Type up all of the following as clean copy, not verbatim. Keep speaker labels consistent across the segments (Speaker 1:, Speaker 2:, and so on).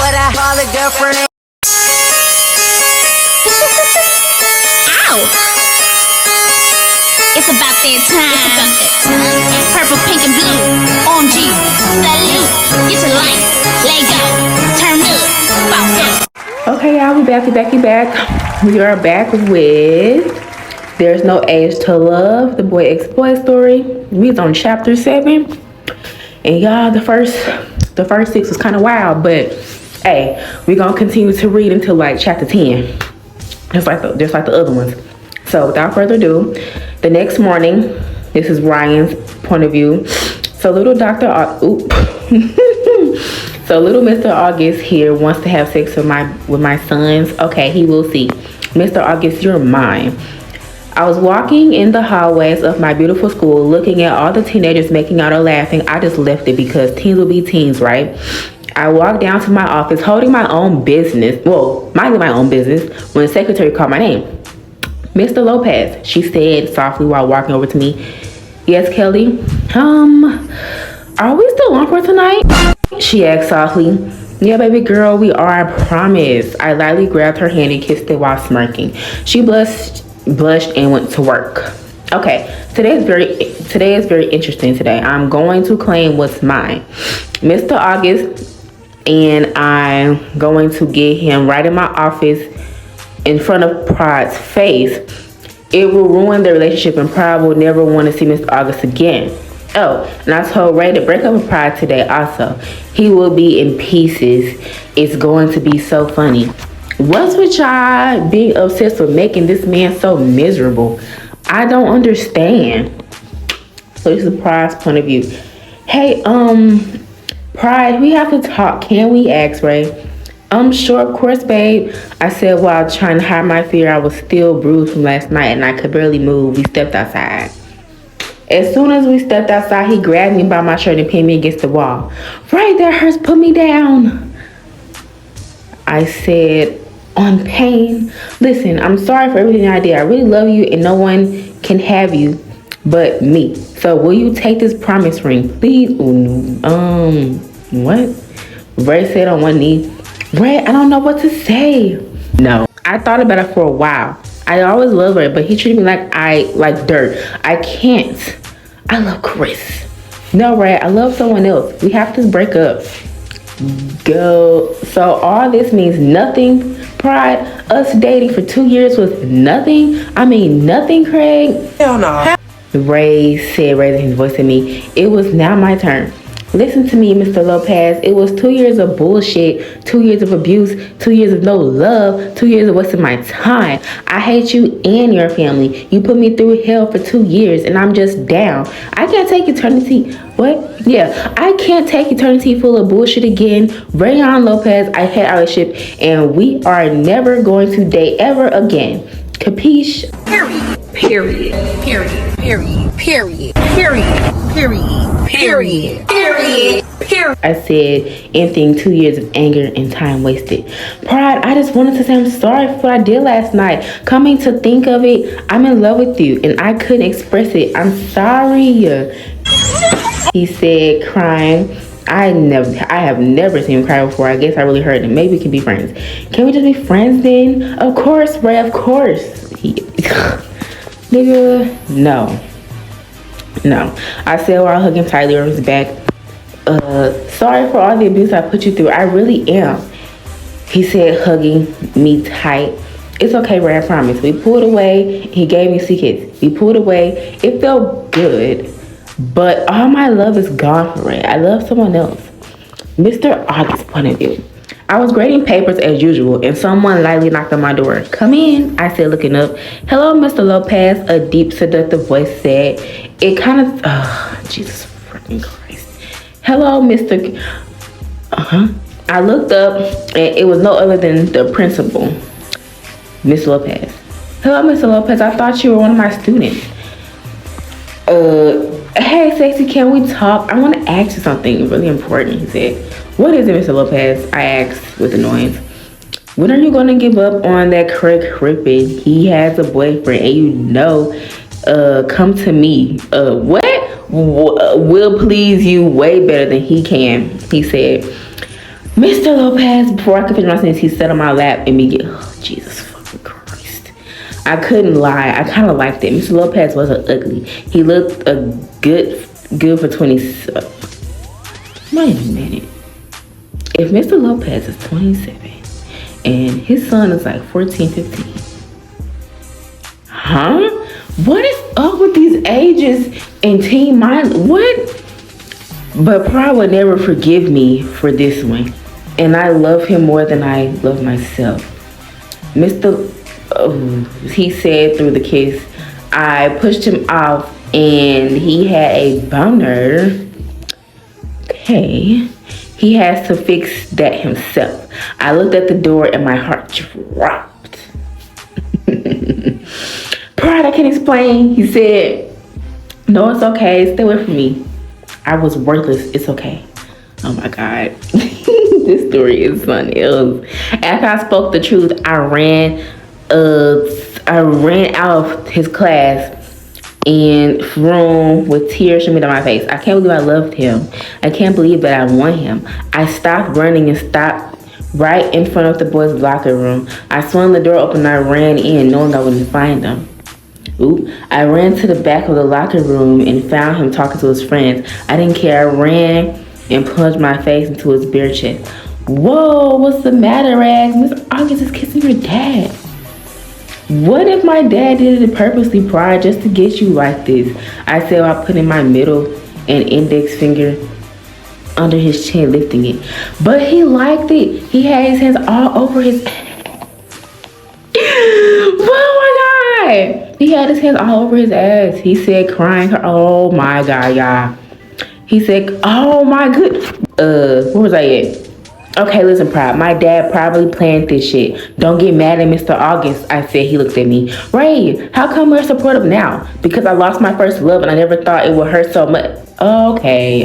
Speaker 1: what I call a girlfriend.
Speaker 2: Ow! It's about that time. Purple, pink, and blue. OMG. Salute. Get your life. Let go. Turn up. Bounce up.
Speaker 3: Okay, y'all, we back. We are back with There's No Age to Love, the boy exploit story. We was on chapter 7. And y'all, the first 6 was kind of wild, but hey, we gonna continue to read until like chapter 10. Just like the other ones. So without further ado, the next morning, this is Ryan's point of view. So little little Mr. August here wants to have sex with my sons. Okay, he will see. Mr. August, you're mine. I was walking in the hallways of my beautiful school, looking at all the teenagers making out or laughing. I just left it because teens will be teens, right? I walked down to my office holding my own business, minding my own business, when the secretary called my name. Mr. Lopez, she said softly while walking over to me. Yes, Kelly? Are we still on for tonight? She asked softly. Yeah, baby girl, we are, I promise. I lightly grabbed her hand and kissed it while smirking. She blushed and went to work. Okay, today is very interesting today. I'm going to claim what's mine. Mr. August and I'm going to get him right in my office in front of Pride's face. It will ruin their relationship and Pride will never want to see Mr. August again. Oh, and I told Ray to break up with Pride today also. He will be in pieces. It's going to be so funny. What's with y'all being obsessed with making this man so miserable? I don't understand. So this is Pride's point of view. Hey, Pride, we have to talk. Can we? Asked Ray. Sure, of course, babe. I said while trying to hide my fear. I was still bruised from last night and I could barely move. We stepped outside. As soon as we stepped outside, he grabbed me by my shirt and pinned me against the wall. Right, that hurts. Put me down. I said, on pain. Listen, I'm sorry for everything I did. I really love you and no one can have you but me. So will you take this promise ring, please? What? Ray said on one knee. Ray, I don't know what to say. No. I thought about it for a while. I always loved Ray, but he treated me like dirt. I can't. I love Chris. No, Ray, I love someone else. We have to break up. Go. So all this means nothing, Pride? Us dating for 2 years was nothing? I mean nothing, Craig?
Speaker 1: Hell no.
Speaker 3: Ray said, raising his voice at me. It was now my turn. Listen to me, Mr. Lopez. It was 2 years of bullshit, 2 years of abuse, 2 years of no love, 2 years of wasting my time. I hate you and your family. You put me through hell for 2 years and I'm just down. I can't take eternity. What? Yeah, I can't take eternity full of bullshit again. Rayon Lopez, I hate our relationship and we are never going to date ever again. Capiche?
Speaker 2: Period. Period. Period. Period. Period. Period. Period. Period. Period. Period.
Speaker 3: I said, emptying 2 years of anger and time wasted. Pride, I just wanted to say I'm sorry for what I did last night. Coming to think of it, I'm in love with you and I couldn't express it. I'm sorry. He said, crying. I have never seen him cry before. I guess I really hurt him. Maybe we can be friends. Can we just be friends then? Of course, Ray, of course. Nigga, no. I said while hugging tightly on his back. Sorry for all the abuse I put you through. I really am. He said, hugging me tight. It's okay, Ray, I promise. We pulled away. He gave me secrets. We pulled away. It felt good. But all my love is gone for Ray. I love someone else. Mr. August's point of view. I was grading papers as usual, and someone lightly knocked on my door. Come in, I said, looking up. Hello, Mr. Lopez, a deep, seductive voice said. It kind of, Jesus freaking Christ. Hello, Mr. I looked up, and it was no other than the principal, Miss Lopez. Hello, Mr. Lopez, I thought you were one of my students. Hey, sexy, can we talk? I want to ask you something really important, he said. What is it, Mr. Lopez? I asked with annoyance. When are you going to give up on that Craig Crippen? He has a boyfriend and you know, come to me. What? Will please you way better than he can, he said. Mr. Lopez, before I could finish my sentence, he sat on my lap and began, oh, Jesus fucking Christ. I couldn't lie. I kind of liked it. Mr. Lopez wasn't ugly. He looked good for 20. Wait a minute. If Mr. Lopez is 27 and his son is like 14, 15. Huh? What is up with these ages and teen mind? What? But Pride would never forgive me for this one. And I love him more than I love myself. He said through the kiss, I pushed him off and he had a boner. Okay. He has to fix that himself. I looked at the door and my heart dropped. Pride, I can't explain. He said, no, it's okay. Stay away from me. I was worthless. It's okay. Oh my God. This story is something else. After I spoke the truth, I ran out of his class and room with tears streaming down my face. I can't believe I loved him. I can't believe that I want him. I stopped running and stopped right in front of the boys' locker room. I swung the door open and I ran in, knowing I wouldn't find him. I ran to the back of the locker room and found him talking to his friends. I didn't care. I ran and plunged my face into his bare chest. Whoa, what's the matter, Rags? Miss August is kissing your dad. What if my dad did it purposely, Pride, just to get you like this? I said while putting my middle and index finger under his chin, lifting it. But he liked it. He had his hands all over his ass. Oh my God. He had his hands all over his ass. He said, crying, oh my God, y'all. He said, oh my good. Where was I at? Okay, listen, Pride. My dad probably planned this shit. Don't get mad at Mr. August, I said. He looked at me. Ray, how come we're supportive now? Because I lost my first love and I never thought it would hurt so much. Okay,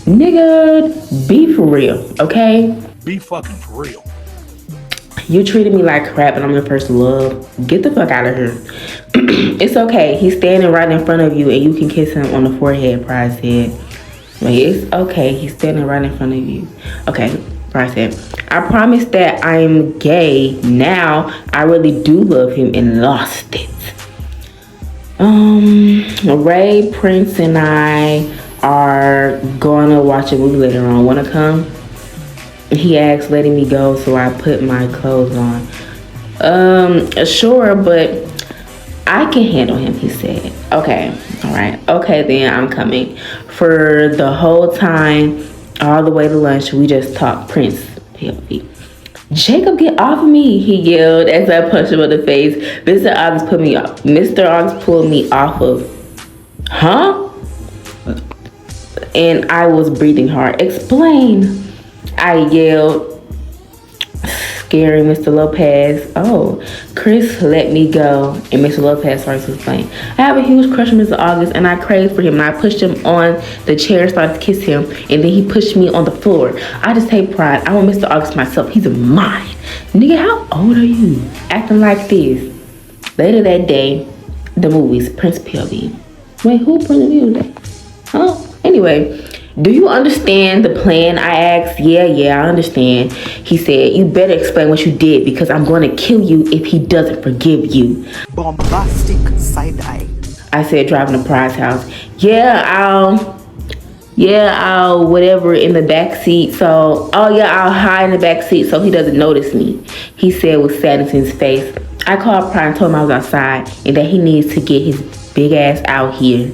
Speaker 3: nigga, be for real, okay?
Speaker 4: Be fucking for real.
Speaker 3: You treated me like crap and I'm your first love. Get the fuck out of here. It's okay. He's standing right in front of you and you can kiss him on the forehead, Pride said. Wait, it's okay. He's standing right in front of you. Okay, Pride said. I promise that I'm gay. Now I really do love him and lost it. Ray, Prince, and I are gonna watch a movie later on. Wanna come? He asked, letting me go, so I put my clothes on. Sure, but I can handle him, he said. Okay, all right. Okay, then I'm coming. For the whole time, all the way to lunch, we just talked Prince PLV. Jacob, get off of me, he yelled as I punched him in the face. Mr. August put me off. Mr. August pulled me off of, huh? And I was breathing hard. Explain, I yelled, scaring Mr. Lopez. Oh, Chris let me go, and Mr. Lopez started to explain. I have a huge crush on Mr. August, and I craved for him, and I pushed him on the chair, started to kiss him, and then he pushed me on the floor. I just take pride. I want Mr. August myself. He's mine. Nigga, how old are you? Acting like this. Later that day, the movies, Prince PLV. Wait, who Prince PLV? Oh, anyway. Do you understand the plan? I asked. Yeah, I understand. He said, you better explain what you did because I'm going to kill you if he doesn't forgive you.
Speaker 1: Bombastic side eye.
Speaker 3: I said, driving to Pride's house. I'll whatever in the back seat. I'll hide in the back seat so he doesn't notice me. He said with sadness in his face. I called Pride and told him I was outside and that he needs to get his big ass out here.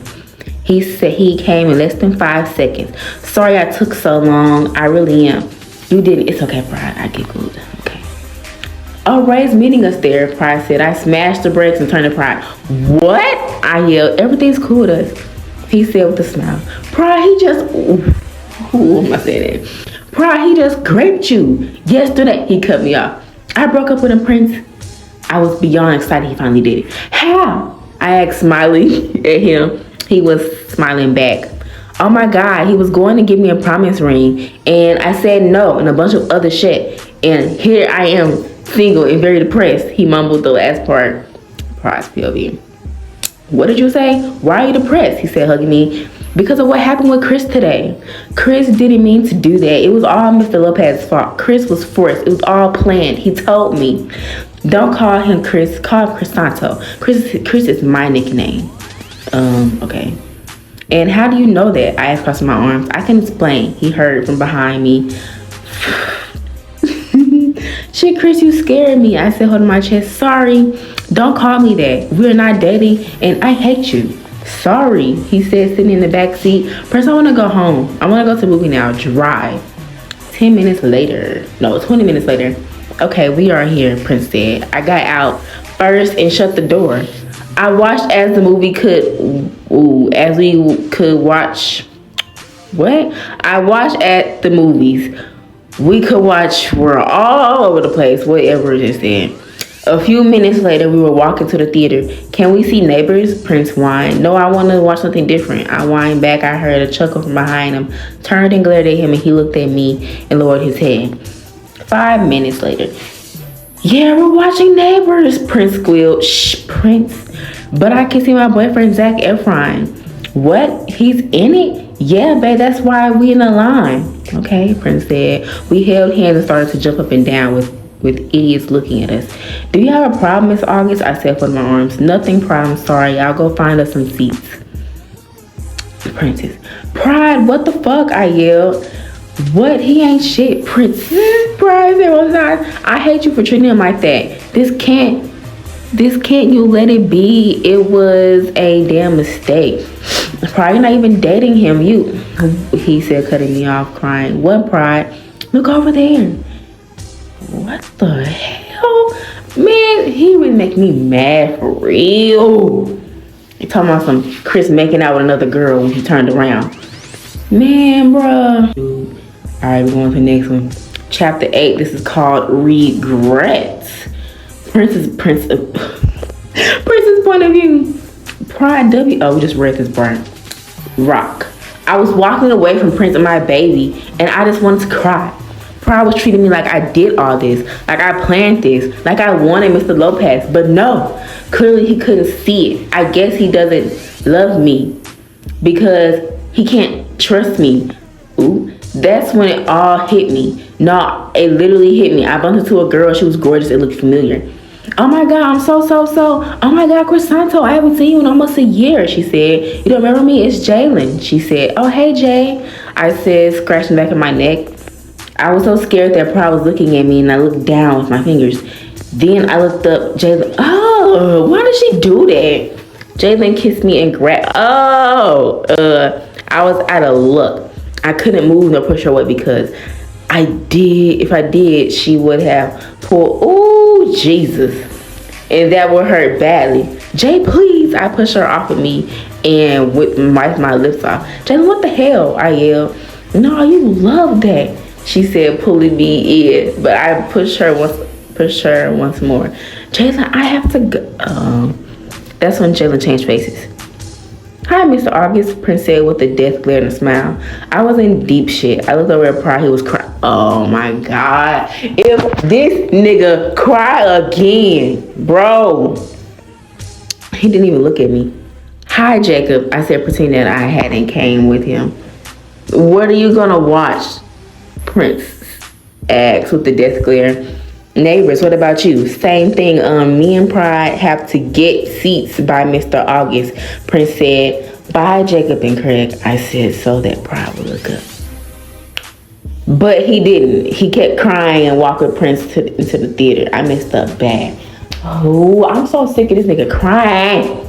Speaker 3: He said he came in less than 5 seconds. Sorry I took so long. I really am. You didn't. It's okay, Pride. I giggled. Okay. Oh, Ray's meeting us there, Pride said. I smashed the brakes and turned to Pride. What? I yelled. Everything's cool with us. He said with a smile. Pride, he just... Ooh, am I saying that? Pride, he just graped you. Yesterday, he cut me off. I broke up with him, Prince. I was beyond excited he finally did it. How? I asked, smiling at him. He was smiling back. Oh my God, he was going to give me a promise ring. And I said no and a bunch of other shit. And here I am, single and very depressed. He mumbled the last part. Prize POV. What did you say? Why are you depressed? He said, hugging me. because of what happened with Chris today. Chris didn't mean to do that. It was all Mr. Lopez's fault. Chris was forced. It was all planned. He told me, don't call him Chris. Call him Crisanto. Chris is my nickname. Okay. And how do you know that? I asked crossing my arms. I can explain. He heard from behind me. Shit, Chris, you scared me. I said, holding my chest. Sorry. Don't call me that. We're not dating, and I hate you. Sorry, he said, sitting in the back seat. Prince, I want to go home. I want to go to the movie now. Drive. 10 minutes later. No, 20 minutes later. Okay, we are here, Prince said. I got out first and shut the door. I watched as the movie as we could watch. What? I watched at the movies. We could watch. We're all over the place. Whatever it is then. A few minutes later, we were walking to the theater. Can we see Neighbors? Prince whined. No, I want to watch something different. I whined back. I heard a chuckle from behind him. Turned and glared at him, and he looked at me and lowered his head. 5 minutes later. Yeah, we're watching Neighbors, Prince squealed. Shh, Prince. But I can see my boyfriend, Zac Efron. What? He's in it? Yeah, babe, that's why we in the line. Okay, Prince said. We held hands and started to jump up and down with idiots looking at us. Do you have a problem, Miss August? I said with my arms. Nothing problem, sorry. I'll go find us some seats. Princess. Pride, what the fuck? I yelled. What? He ain't shit, Princess. Pride said one time. I hate you for treating him like that. This can't you let it be. It was a damn mistake. Pride, you're not even dating him. He said, cutting me off, crying. What, Pride? Look over there. What the hell? Man, he would make me mad for real. He talking about some Chris making out with another girl when he turned around. Man, bruh. Alright, we're going to the next one. Chapter 8. This is called Regrets. Prince's point of view. Pride W. Oh, we just read this part. Rock. I was walking away from Prince and my baby, and I just wanted to cry. Pride was treating me like I did all this, like I planned this, like I wanted Mr. Lopez. But no, clearly he couldn't see it. I guess he doesn't love me because he can't trust me. Ooh, that's when it all hit me. No, it literally hit me. I bumped into a girl. She was gorgeous. It looked familiar. Oh my God, I'm so. Oh my God, Crisanto, I haven't seen you in almost a year, she said. You don't remember me? It's Jalen, she said. Oh, hey, Jay, I said, scratching back of my neck. I was so scared that Pride was looking at me, and I looked down with my fingers. Then I looked up. Jalen, oh, why did she do that? Jalen kissed me and grabbed. I was out of luck. I couldn't move nor push her away because if I did, she would have pulled. Oh, Jesus. And that would hurt badly. Jay, please. I pushed her off of me and wiped my lips off. Jalen, what the hell? I yelled. No, you love that, she said, pulling me in. But I pushed her once more. Jalen, I have to go. That's when Jalen changed faces. Hi, Mr. August, Prince said with a death glare and a smile. I was in deep shit. I looked over at Pride. He was crying. Oh my God. If this nigga cry again, bro. He didn't even look at me. Hi, Jacob, I said, pretending that I hadn't came with him. What are you gonna watch? Prince asked with the death glare. Neighbors, what about you? Same thing. Me and Pride have to get seats by Mr. August. Prince said, bye, Jacob and Craig. I said so that Pride would look up. But he didn't. He kept crying and walked with Prince into the theater. I messed up bad. Oh, I'm so sick of this nigga crying.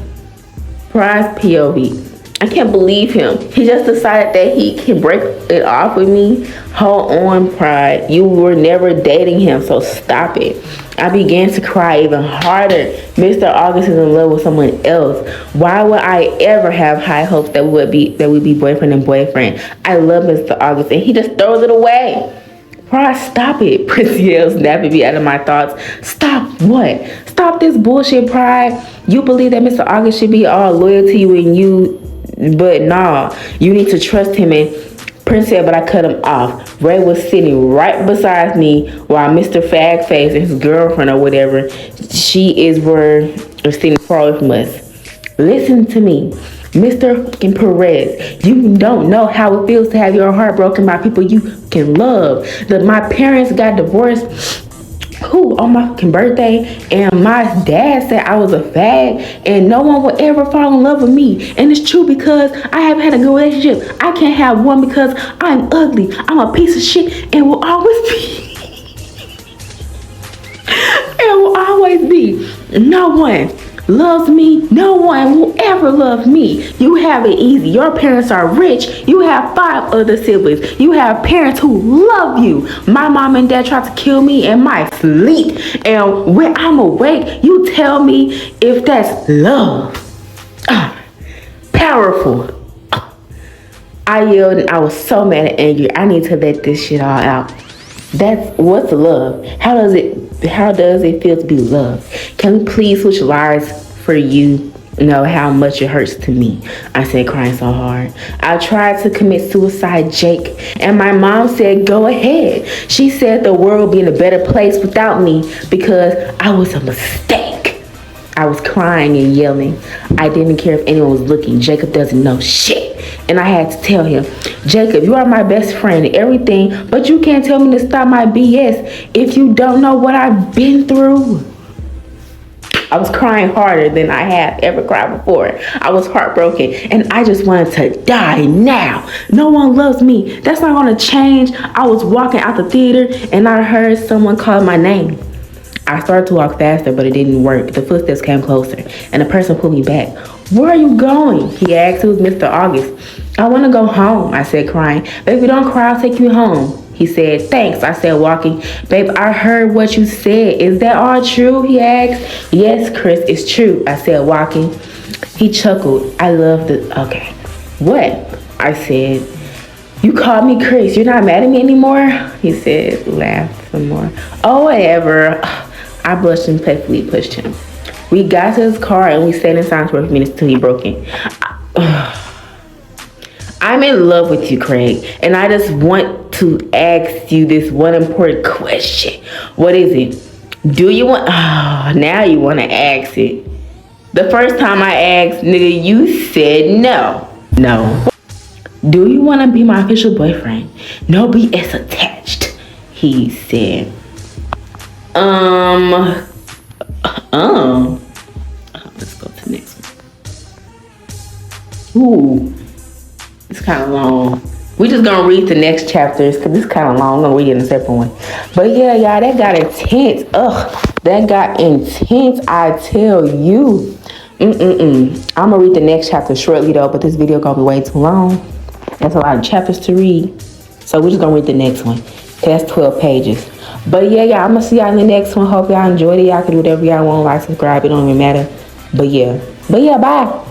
Speaker 3: Pride's POV. I can't believe him. He just decided that he can break it off with me. Hold on, Pride. You were never dating him, so stop it. I began to cry even harder. Mr. August is in love with someone else. Why would I ever have high hopes that we'd be boyfriend and boyfriend? I love Mr. August, and he just throws it away. Pride, stop it, Prince yells, snapping me out of my thoughts. Stop what? Stop this bullshit, Pride. You believe that Mr. August should be all loyal to you and you. But nah, you need to trust him. And Prince said, but I cut him off. Ray was sitting right beside me while Mr. Fagface and his girlfriend or whatever she is were sitting far away from us. Listen to me. Mr. fucking Perez, you don't know how it feels to have your heart broken by people you can love. My parents got divorced on my fucking birthday, and my dad said I was a fag and no one will ever fall in love with me. And it's true, because I haven't had a good relationship. I can't have one because I'm ugly. I'm a piece of shit and will always be. It will always be. No one loves me. No one will ever love me. You have it easy. Your parents are rich. You have 5 other siblings. You have parents who love you. My mom and dad tried to kill me in my sleep, and when I'm awake, you tell me if that's love. Powerful. I yelled and I was so mad and angry. I need to let this shit all out. What's love? How does it feel to be loved? Can we please switch lives for you know how much it hurts to me? I said, crying so hard. I tried to commit suicide, Jake, and my mom said, go ahead. She said the world would be in a better place without me because I was a mistake. I was crying and yelling. I didn't care if anyone was looking. Jacob doesn't know shit. And I had to tell him, Jacob, you are my best friend and everything, but you can't tell me to stop my BS if you don't know what I've been through. I was crying harder than I have ever cried before. I was heartbroken and I just wanted to die now. No one loves me. That's not going to change. I was walking out the theater and I heard someone call my name. I started to walk faster, but it didn't work. The footsteps came closer and the person pulled me back. Where are you going? He asked. It was Mr. August. I want to go home, I said, crying. Baby, don't cry. I'll take you home. He said, thanks, I said, walking. Babe, I heard what you said. Is that all true? He asked. Yes, Chris, it's true, I said, walking. He chuckled. I love the... Okay. What? I said. You called me Chris. You're not mad at me anymore? He said, laughed some more. Oh, whatever. I blushed and playfully pushed him. We got to his car and we stayed in silence for a few minutes till he broke in. I'm in love with you, Craig, and I just want to ask you this one important question. What is it? Do you want... now you want to ask it. The first time I asked, nigga, you said no. No. Do you want to be my official boyfriend? No BS attached, he said. Let's go to the next one. Ooh, it's kind of long. We just gonna read the next chapters because it's kind of long. I'm gonna read it in a separate one. But yeah, y'all, that got intense. That got intense, I tell you. I'm gonna read the next chapter shortly though, but this video gonna be way too long. That's a lot of chapters to read. So we're just gonna read the next one. That's 12 pages. But yeah, I'm gonna see y'all in the next one. Hope y'all enjoyed it. Y'all can do whatever y'all want. Like, subscribe. It don't even matter. But yeah, bye.